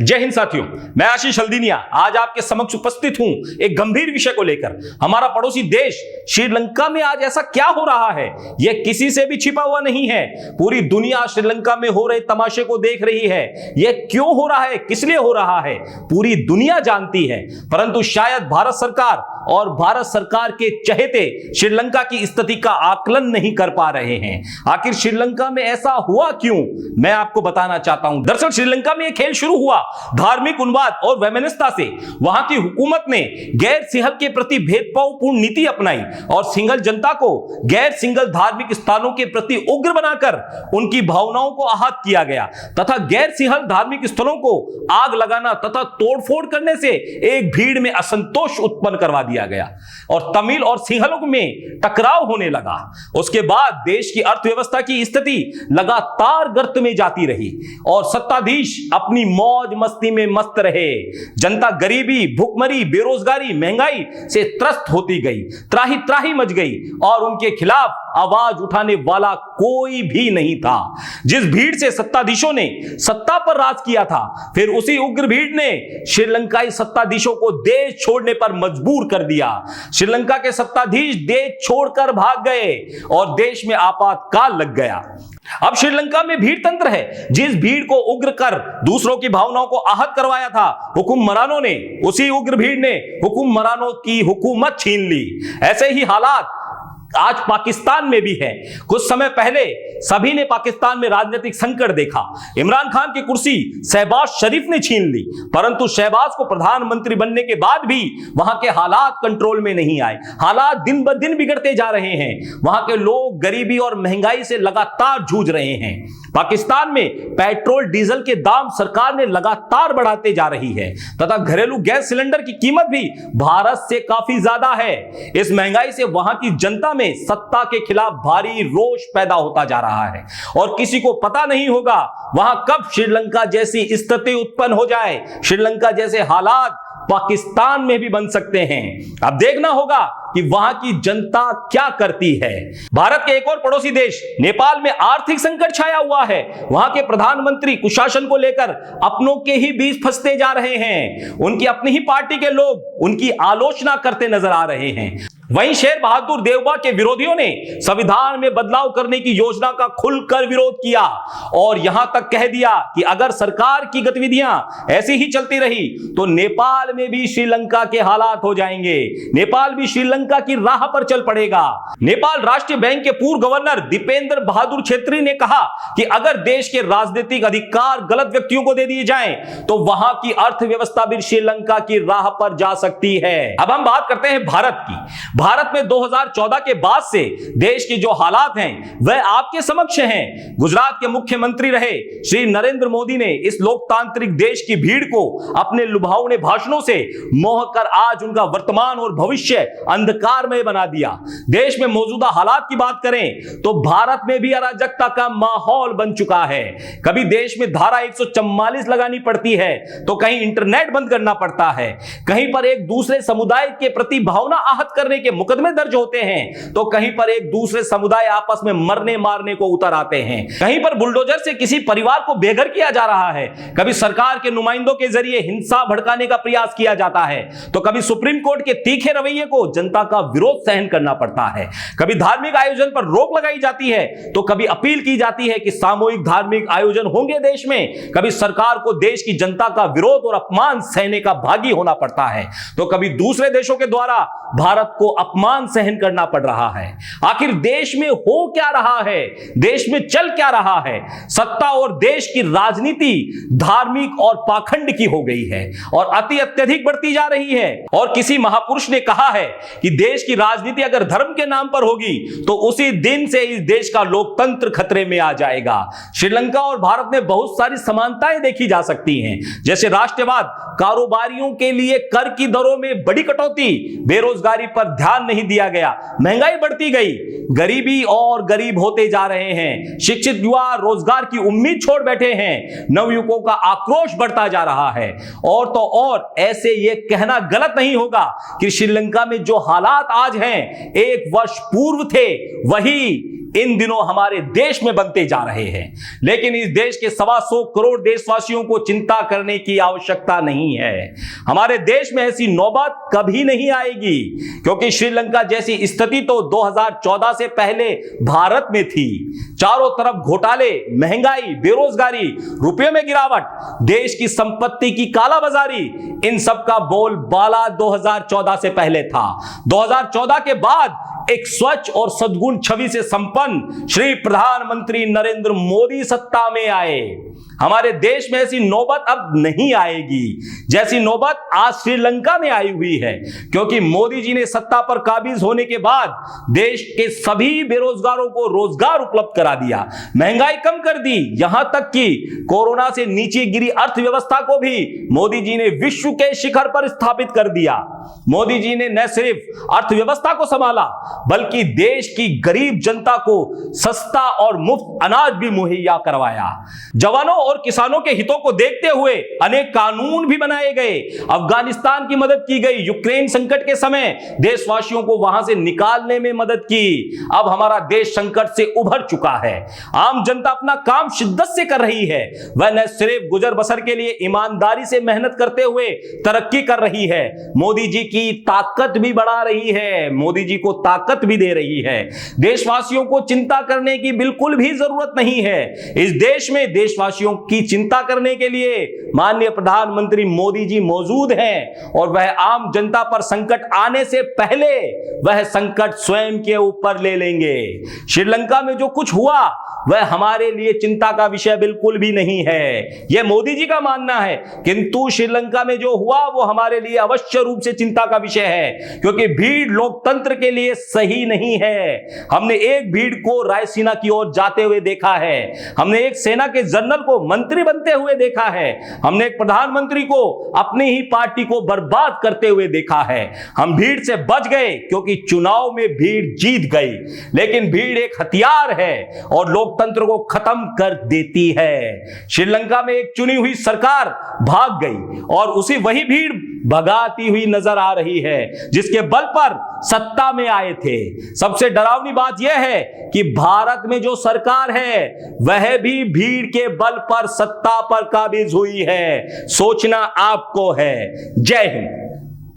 जय हिंद साथियों, मैं आशीष हल्दीनिया आज आपके समक्ष उपस्थित हूं एक गंभीर विषय को लेकर। हमारा पड़ोसी देश श्रीलंका में आज ऐसा क्या हो रहा है, यह किसी से भी छिपा हुआ नहीं है। पूरी दुनिया श्रीलंका में हो रहे तमाशे को देख रही है। यह क्यों हो रहा है, किस लिए हो रहा है, पूरी दुनिया जानती है। परंतु शायद भारत सरकार और भारत सरकार के चहेते श्रीलंका की स्थिति का आकलन नहीं कर पा रहे हैं। आखिर श्रीलंका में ऐसा हुआ क्यों, मैं आपको बताना चाहता हूं। दरअसल श्रीलंका में यह खेल शुरू हुआ धार्मिक उन्माद और वैमनस्यता से। वहां की हुकूमत ने गैर सिंहल के प्रति भेदभावपूर्ण नीति अपनाई और सिंगल जनता को गैर सिंगल धार्मिक स्थानों के प्रति उग्र बनाकर उनकी भावनाओं को आहत किया गया तथा गैर सिंहल धार्मिक स्थलों को आग लगाना तथा तोड़फोड़ करने से एक भीड़ में असंतोष उत्पन्न करवा दिया गया और तमिल और सिंहलों में टकराव होने लगा। उसके बाद देश की अर्थव्यवस्था की स्थिति लगातार गर्त में जाती रही और सत्ताधीश अपनी मौज मस्ती में मस्त रहे। जनता गरीबी, भुखमरी, बेरोजगारी, महंगाई से त्रस्त होती गई, त्राही त्राही मच गई और उनके खिलाफ आवाज उठाने वाला कोई भी नहीं था। जिस भीड़ से सत्ताधीशों ने सत्ता पर राज किया था, फिर उसी उग्र भीड़ ने श्रीलंकाई सत्ताधीशों को देश छोड़ने पर मजबूर कर दिया। श्रीलंका के सत्ताधीश देश छोड़कर भाग गए और देश में आपातकाल लग गया। अब श्रीलंका में भीड़ तंत्र है। जिस भीड़ को उग्र कर दूसरों की भावनाओं को आहत करवाया था हुकुमरानों ने, उसी उग्र भीड़ ने हुकुमरानों की हुकूमत छीन ली। ऐसे ही हालात आज पाकिस्तान में भी है। कुछ समय पहले सभी ने पाकिस्तान में राजनीतिक संकट देखा। इमरान खान की कुर्सी शहबाज शरीफ ने छीन ली, परंतु शहबाज को प्रधानमंत्री बनने के बाद भी वहां के हालात कंट्रोल में नहीं आए। हालात दिन ब दिन बिगड़ते जा रहे हैं। वहां के लोग गरीबी और महंगाई से लगातार जूझ रहे हैं। पाकिस्तान में पेट्रोल डीजल के दाम सरकार ने लगातार बढ़ाते जा रही है तथा घरेलू गैस सिलेंडर की कीमत भी भारत से काफी ज्यादा है। इस महंगाई से वहां की जनता में सत्ता के खिलाफ भारी रोष पैदा होता जा रहा है और किसी को पता नहीं होगा वहां कब श्रीलंका जैसी स्थिति उत्पन्न हो जाए। श्रीलंका जैसे हालात पाकिस्तान में भी बन सकते हैं। अब देखना होगा कि वहां की जनता क्या करती है। भारत के एक और पड़ोसी देश नेपाल में आर्थिक संकट छाया हुआ है। वहां के प्रधानमंत्री कुशासन को लेकर अपनों के ही बीच फंसते जा रहे हैं। उनकी अपनी ही पार्टी के लोग उनकी आलोचना करते नजर आ रहे हैं। वहीं शेर बहादुर देवबा के विरोधियों ने संविधान में बदलाव करने की योजना का खुलकर विरोध किया और यहां तक कह दिया कि अगर सरकार की गतिविधियां ऐसी ही चलती रही तो नेपाल में भी श्रीलंका के हालात हो जाएंगे। नेपाल भी श्रीलंका की राह पर चल पड़ेगा। नेपाल राष्ट्रीय बैंक के पूर्व गवर्नर दीपेंद्र बहादुर छेत्री ने कहा कि अगर देश के राजनीतिक अधिकार गलत व्यक्तियों को दे दिए जाएं तो वहां की अर्थव्यवस्था भी श्रीलंका की राह पर जा सकती है। अब हम बात करते हैं भारत की। भारत में 2014 के बाद से देश के जो हालात हैं वह आपके समक्ष हैं। गुजरात के मुख्यमंत्री रहे श्री नरेंद्र मोदी ने इस लोकतांत्रिक देश की भीड़ को अपने लुभावने भाषणों से मोहकर आज उनका वर्तमान और भविष्य अंधकारमय बना दिया। देश में मौजूदा हालात की बात करें तो भारत में भी अराजकता का माहौल बन चुका है। कभी देश में धारा 144 लगानी पड़ती है तो कहीं इंटरनेट बंद करना पड़ता है, कहीं पर एक दूसरे समुदाय के प्रति भावना आहत करने के मुकदमे दर्ज होते हैं तो कहीं पर एक दूसरे समुदाय आपस में मरने मारने को उतर आते हैं। कहीं पर बुलडोजर से किसी परिवार को बेघर किया जा रहा है, कभी सरकार के नुमाइंदों के जरिए हिंसा भड़काने का प्रयास किया जाता है तो कभी सुप्रीम कोर्ट के तीखे रवैये को जनता का विरोध सहन करना पड़ता है। कभी धार्मिक आयोजन पर रोक लगाई जाती है तो कभी अपील की जाती है कि सामूहिक धार्मिक आयोजन होंगे देश में। कभी सरकार को देश की जनता का विरोध और अपमान सहने का भागी होना पड़ता है तो कभी दूसरे देशों के द्वारा भारत को अपमान सहन करना पड़ रहा है। आखिर देश में हो क्या रहा है, देश में चल क्या रहा है। सत्ता और देश की राजनीति धार्मिक और पाखंड की हो गई है और अत्यधिक बढ़ती जा रही है। और किसी महापुरुष ने कहा है कि देश की राजनीति अगर धर्म के नाम पर होगी तो उसी दिन से इस देश का लोकतंत्र खतरे में आ जाएगा। श्रीलंका और भारत में बहुत सारी समानताएं देखी जा सकती हैं, जैसे राष्ट्रवाद, कारोबारियों के लिए कर की दरों में बड़ी कटौती, बेरोजगारी पर ध्यान नहीं दिया गया, महंगाई बढ़ती गई, गरीबी और गरीब होते जा रहे हैं, शिक्षित युवा रोजगार की उम्मीद छोड़ बैठे हैं, नवयुवकों का आक्रोश बढ़ता जा रहा है। और तो और ऐसे ये कहना गलत नहीं होगा कि श्रीलंका में जो हालात आज हैं 1 वर्ष पूर्व थे वही इन दिनों हमारे देश में बनते जा रहे हैं। लेकिन इस देश के 125 करोड़ देशवासियों को चिंता करने की आवश्यकता नहीं है। हमारे देश में ऐसी नौबत कभी नहीं आएगी, क्योंकि श्रीलंका जैसी स्थिति तो 2014 से पहले भारत में थी। चारों तरफ घोटाले, महंगाई, बेरोजगारी, रुपये में गिरावट, देश की संपत्ति की कालाबाजारी, इन सब का बोलबाला 2014 से पहले था। 2014 के बाद एक स्वच्छ और सद्गुण छवि से संपन्न श्री प्रधानमंत्री नरेंद्र मोदी सत्ता में आए। हमारे देश में ऐसी नौबत अब नहीं आएगी जैसी नौबत आज श्रीलंका में आई हुई है, क्योंकि मोदी जी ने सत्ता पर काबिज होने के बाद देश के सभी बेरोजगारों को रोजगार उपलब्ध करा दिया, महंगाई कम कर दी, यहां तक कि कोरोना से नीचे गिरी अर्थव्यवस्था को भी मोदी जी ने विश्व के शिखर पर स्थापित कर दिया। मोदी जी ने न सिर्फ अर्थव्यवस्था को संभाला, बल्कि देश की गरीब जनता को सस्ता और मुफ्त अनाज भी मुहैया करवाया। जवानों और किसानों के हितों को देखते हुए अनेक कानून भी बनाए गए। अफगानिस्तान की मदद की गई, यूक्रेन संकट के समय देशवासियों को वहां से निकालने में मदद की। अब हमारा देश संकट से उभर चुका है। आम जनता अपना काम शिद्दत से कर रही है। वह न सिर्फ गुजर बसर के लिए ईमानदारी से मेहनत करते हुए तरक्की कर रही है, मोदी जी की ताकत भी बढ़ा रही है, मोदी जी को ताकत भी दे रही है। देशवासियों को चिंता करने की बिल्कुल भी जरूरत नहीं है। इस देश में देशवासियों की चिंता करने के लिए माननीय प्रधानमंत्री मोदी जी मौजूद हैं, और वह आम जनता पर संकट आने से पहले वह संकट स्वयं के ऊपर ले लेंगे। श्रीलंका में जो कुछ हुआ वह हमारे लिए चिंता का विषय बिल्कुल भी नहीं है, यह मोदी जी का मानना है, किंतु श्रीलंका में जो हुआ वो हमारे लिए अवश्य रूप से चिंता का विषय है, क्योंकि भीड़ लोकतंत्र के लिए सही नहीं है। हमने एक भीड़ को रायसीना की ओर जाते हुए देखा है, हमने एक सेना के जनरल को मंत्री बनते हुए देखा है, हमने एक प्रधानमंत्री को अपनी ही पार्टी को बर्बाद करते हुए देखा है। हम भीड़ से बच गए क्योंकि चुनाव में भीड़ जीत गई, लेकिन भीड़ एक हथियार है और लोकतंत्र को खत्म कर देती है। श्रीलंका में एक चुनी हुई सरकार भाग गई और उसी वही भीड़ भगाती हुई नजर आ रही है जिसके बल पर सत्ता में आए थे। सबसे डरावनी बात यह है कि भारत में जो सरकार है वह भी भीड़ के बल पर सत्ता पर काबिज हुई है। सोचना आपको है। जय हिंद।